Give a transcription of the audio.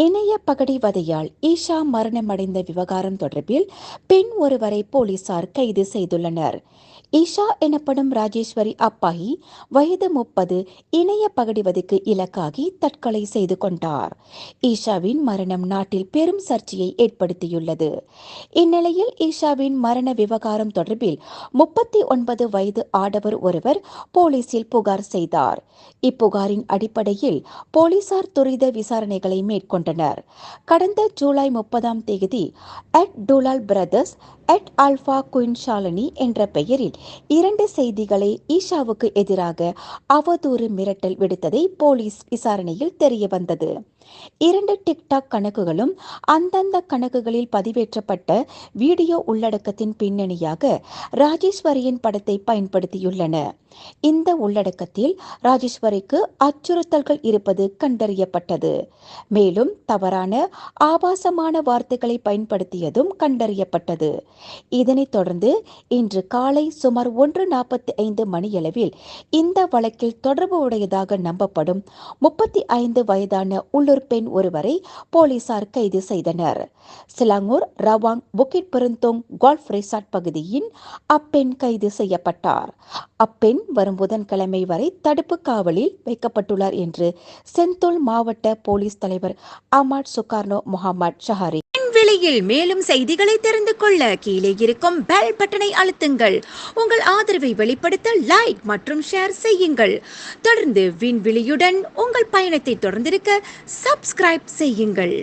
இணைய பகடிவதையால் ஈஷா மரணமடைந்த விவகாரம் தொடர்பில் பெண் ஒருவரை போலீசார் கைது செய்துள்ளனர். ஈஷா எனப்படும் ராஜேஸ்வரி அப்பாயி வயது 30 இணைய பகடிவதைக்கு இலக்காகி தற்கொலை செய்து கொண்டார். ஈஷாவின் மரணம் நாட்டில் பெரும் சர்ச்சையை ஏற்படுத்தியுள்ளது. இந்நிலையில் ஈஷாவின் மரண விவகாரம் தொடர்பில் 39 வயது ஆடவர் ஒருவர் போலீசில் புகார் செய்தார். இப்புகாரின் அடிப்படையில் போலீசார் துரித விசாரணைகளை மேற்கொண்டனர். கடந்த ஜூலை 30ஆம் தேதி டூலால் பிரதர்ஸ் ஆல்பா குயின் ஷாலினி என்ற பெயரில் 2 செய்திகளை ஈஷாவுக்கு எதிராக அவதூறு மிரட்டல் விடுத்ததை போலீஸ் விசாரணையில் தெரியவந்தது. 2 டிக்டாக் கணக்குகளும் அந்தந்த கணக்குகளில் பதிவேற்றப்பட்ட வீடியோ உள்ளடக்கத்தின் பின்னணியாக ராஜேஸ்வரியின் படத்தை பயன்படுத்தியுள்ளன. இந்த உள்ளடக்கத்தில் ராஜேஸ்வரிக்கு அச்சுறுத்தல்கள் இருப்பது கண்டறியப்பட்டது. மேலும் தவறான ஆபாசமான வார்த்தைகளை பயன்படுத்தியதும் கண்டறியப்பட்டது. இதனைத் தொடர்ந்து இன்று காலை சுமார் 1:45 மணியளவில் இந்த வழக்கில் தொடர்பு உடையதாக நம்பப்படும் 35 வயதான உள்ளூர் பெண் ஒருவரை போலீசார் கைது செய்தனர். சிலாங்கூர் ரவாங் புக்கிட் பெருந்தோங் கோல்ஃப் ரிசார்ட் பகுதியின் அப்பெண் கைது செய்யப்பட்டார். அப்பெண் வரும் புதன்கிழமை வரை தடுப்பு காவலில் வைக்கப்பட்டுள்ளார் என்று செந்தூல் மாவட்ட போலீஸ் தலைவர் அமாட் சுகார்னோ முகமது ஷஹாரி. விண்வெளியில் மேலும் செய்திகளை தெரிந்து கொள்ள கீழே இருக்கும் பெல் பட்டனை அழுத்துங்கள். உங்கள் ஆதரவை வெளிப்படுத்த லைக் மற்றும் ஷேர் செய்யுங்கள். தொடர்ந்து விண்வெளியுடன் உங்கள் பயணத்தை தொடர்ந்திருக்க சப்ஸ்கிரைப் செய்யுங்கள்.